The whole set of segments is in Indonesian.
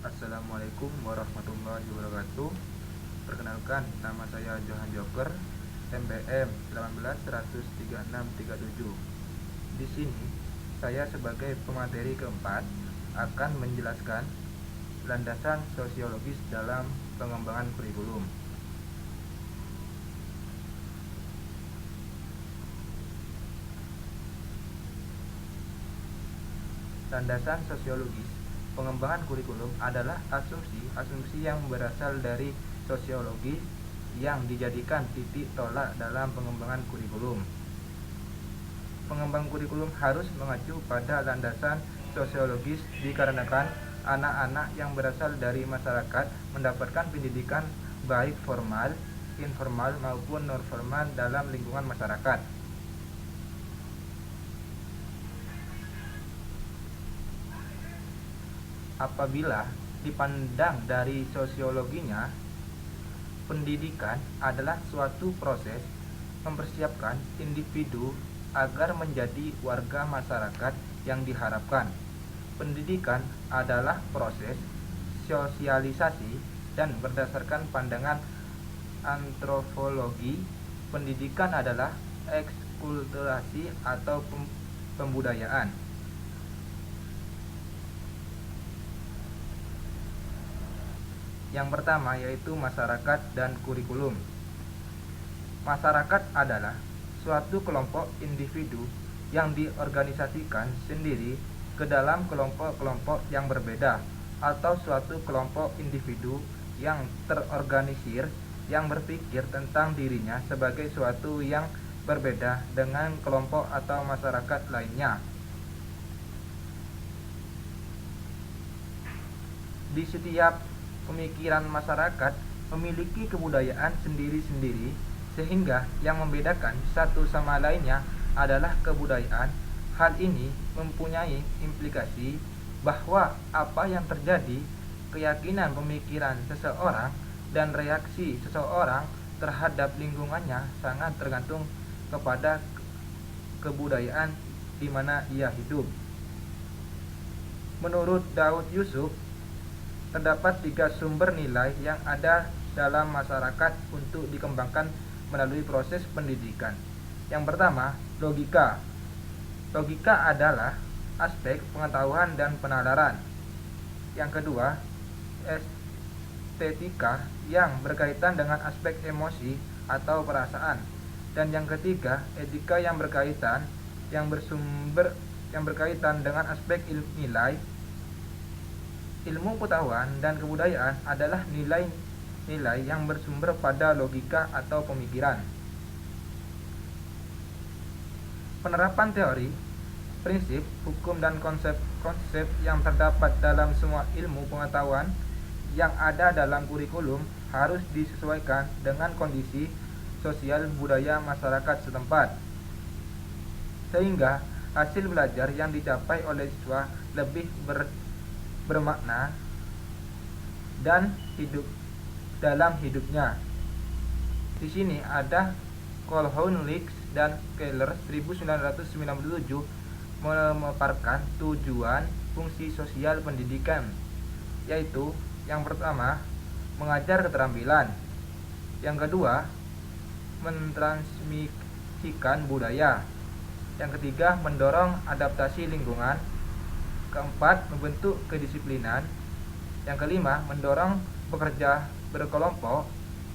Assalamualaikum warahmatullahi wabarakatuh. Perkenalkan, nama saya Johan Joker, MBM 1813637. Di sini, saya sebagai pemateri keempat akan menjelaskan landasan sosiologis dalam pengembangan kurikulum. Landasan sosiologis pengembangan kurikulum adalah asumsi-asumsi yang berasal dari sosiologi yang dijadikan titik tolak dalam pengembangan kurikulum. Pengembang kurikulum harus mengacu pada landasan sosiologis dikarenakan anak-anak yang berasal dari masyarakat mendapatkan pendidikan baik formal, informal maupun non formal dalam lingkungan masyarakat. Apabila dipandang dari sosiologinya, pendidikan adalah suatu proses mempersiapkan individu agar menjadi warga masyarakat yang diharapkan. Pendidikan adalah proses sosialisasi dan berdasarkan pandangan antropologi, pendidikan adalah ekskulturasi atau pembudayaan. Yang pertama yaitu masyarakat dan kurikulum. Masyarakat adalah suatu kelompok individu yang diorganisasikan sendiri ke dalam kelompok-kelompok yang berbeda, atau suatu kelompok individu yang terorganisir yang berpikir tentang dirinya sebagai suatu yang berbeda dengan kelompok atau masyarakat lainnya. Di setiap pemikiran masyarakat memiliki kebudayaan sendiri-sendiri, sehingga yang membedakan satu sama lainnya adalah kebudayaan. Hal ini mempunyai implikasi bahwa apa yang terjadi, keyakinan pemikiran seseorang dan reaksi seseorang terhadap lingkungannya sangat tergantung kepada kebudayaan di mana ia hidup. Menurut Daud Yusuf, terdapat 3 sumber nilai yang ada dalam masyarakat untuk dikembangkan melalui proses pendidikan. Yang pertama, logika. Logika adalah aspek pengetahuan dan penalaran. Yang kedua, estetika yang berkaitan dengan aspek emosi atau perasaan. Dan yang ketiga, etika yang berkaitan dengan aspek nilai. Ilmu pengetahuan dan kebudayaan adalah nilai-nilai yang bersumber pada logika atau pemikiran. Penerapan teori, prinsip, hukum dan konsep-konsep yang terdapat dalam semua ilmu pengetahuan yang ada dalam kurikulum harus disesuaikan dengan kondisi sosial budaya masyarakat setempat, sehingga hasil belajar yang dicapai oleh siswa lebih bermakna dan hidup dalam hidupnya. Di sini ada Calhoun, Leaks, dan Keller 1997 memaparkan tujuan fungsi sosial pendidikan, yaitu yang pertama, mengajar keterampilan. Yang kedua, mentransmisikan budaya. Yang ketiga, mendorong adaptasi lingkungan. Keempat, membentuk kedisiplinan. Yang kelima, mendorong bekerja berkelompok.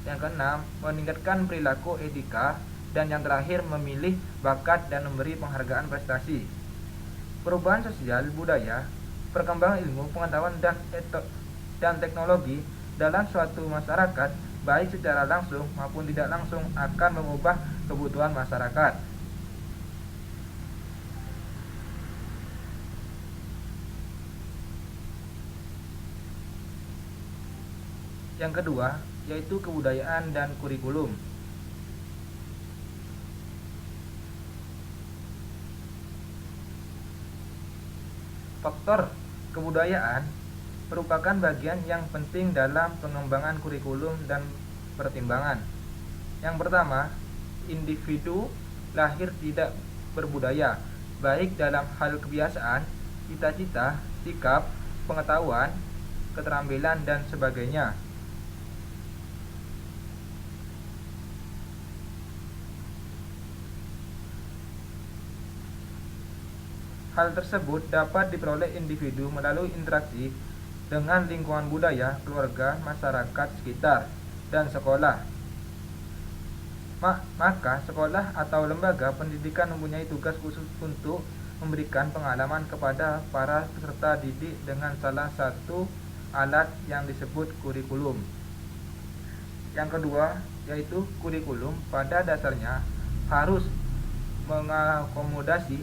Yang keenam, meningkatkan perilaku etika. Dan yang terakhir, memilih bakat dan memberi penghargaan prestasi. Perubahan sosial budaya, perkembangan ilmu pengetahuan dan teknologi dalam suatu masyarakat, baik secara langsung maupun tidak langsung, akan mengubah kebutuhan masyarakat. Yang kedua, yaitu kebudayaan dan kurikulum. Faktor kebudayaan merupakan bagian yang penting dalam pengembangan kurikulum dan pertimbangan. Yang pertama, individu lahir tidak berbudaya, baik dalam hal kebiasaan, cita-cita, sikap, pengetahuan, keterampilan, dan sebagainya. Hal tersebut dapat diperoleh individu melalui interaksi dengan lingkungan budaya, keluarga, masyarakat sekitar, dan sekolah. Maka sekolah atau lembaga pendidikan mempunyai tugas khusus untuk memberikan pengalaman kepada para peserta didik dengan salah satu alat yang disebut kurikulum. Yang kedua, yaitu kurikulum pada dasarnya harus mengakomodasi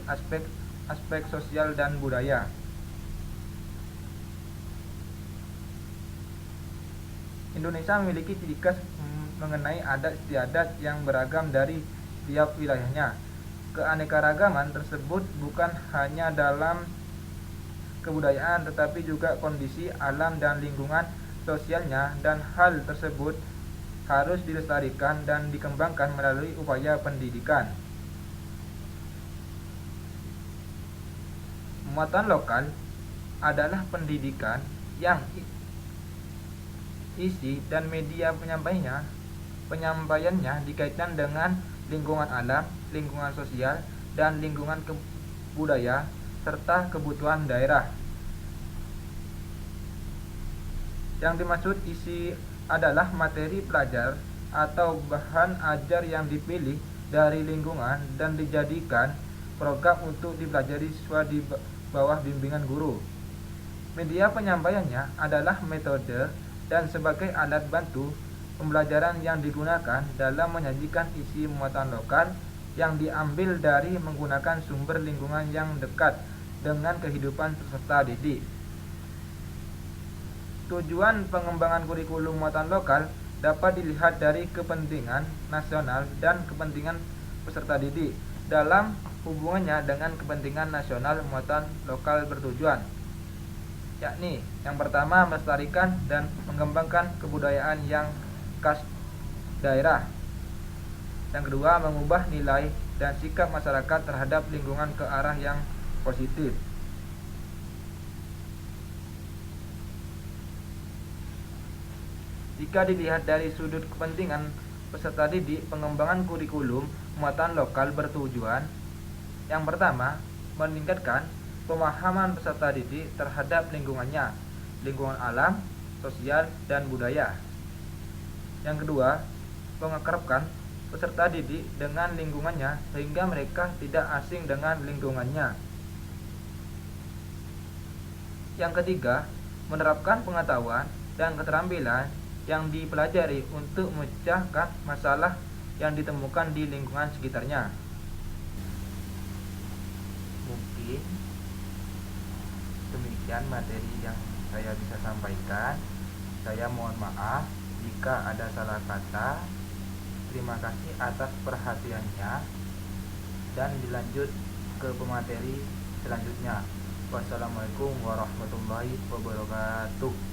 aspek sosial dan budaya. Indonesia memiliki ciri khas mengenai adat istiadat yang beragam dari tiap wilayahnya. Keanekaragaman tersebut bukan hanya dalam kebudayaan tetapi juga kondisi alam dan lingkungan sosialnya, dan hal tersebut harus dilestarikan dan dikembangkan melalui upaya pendidikan. Muatan lokal adalah pendidikan yang isi dan media penyampaiannya dikaitkan dengan lingkungan alam, lingkungan sosial, dan lingkungan budaya serta kebutuhan daerah. Yang dimaksud isi adalah materi pelajar atau bahan ajar yang dipilih dari lingkungan dan dijadikan program untuk dipelajari siswa di bawah bimbingan guru. Media penyampaiannya adalah metode dan sebagai alat bantu pembelajaran yang digunakan dalam menyajikan isi muatan lokal yang diambil dari menggunakan sumber lingkungan yang dekat dengan kehidupan peserta didik. Tujuan pengembangan kurikulum muatan lokal dapat dilihat dari kepentingan nasional dan kepentingan peserta didik dalam hubungannya dengan kepentingan nasional muatan lokal bertujuan, yakni yang pertama melestarikan dan mengembangkan kebudayaan yang khas daerah. Yang kedua, mengubah nilai dan sikap masyarakat terhadap lingkungan ke arah yang positif. Jika dilihat dari sudut kepentingan peserta didik, pengembangan kurikulum muatan lokal bertujuan yang pertama, meningkatkan pemahaman peserta didik terhadap lingkungannya, lingkungan alam, sosial, dan budaya. Yang kedua, mengakrabkan peserta didik dengan lingkungannya sehingga mereka tidak asing dengan lingkungannya. Yang ketiga, menerapkan pengetahuan dan keterampilan yang dipelajari untuk memecahkan masalah yang ditemukan di lingkungan sekitarnya. Mungkin demikian materi yang saya bisa sampaikan. Saya mohon maaf jika ada salah kata. Terima kasih atas perhatiannya, dan dilanjut ke pemateri selanjutnya. Wassalamualaikum warahmatullahi wabarakatuh.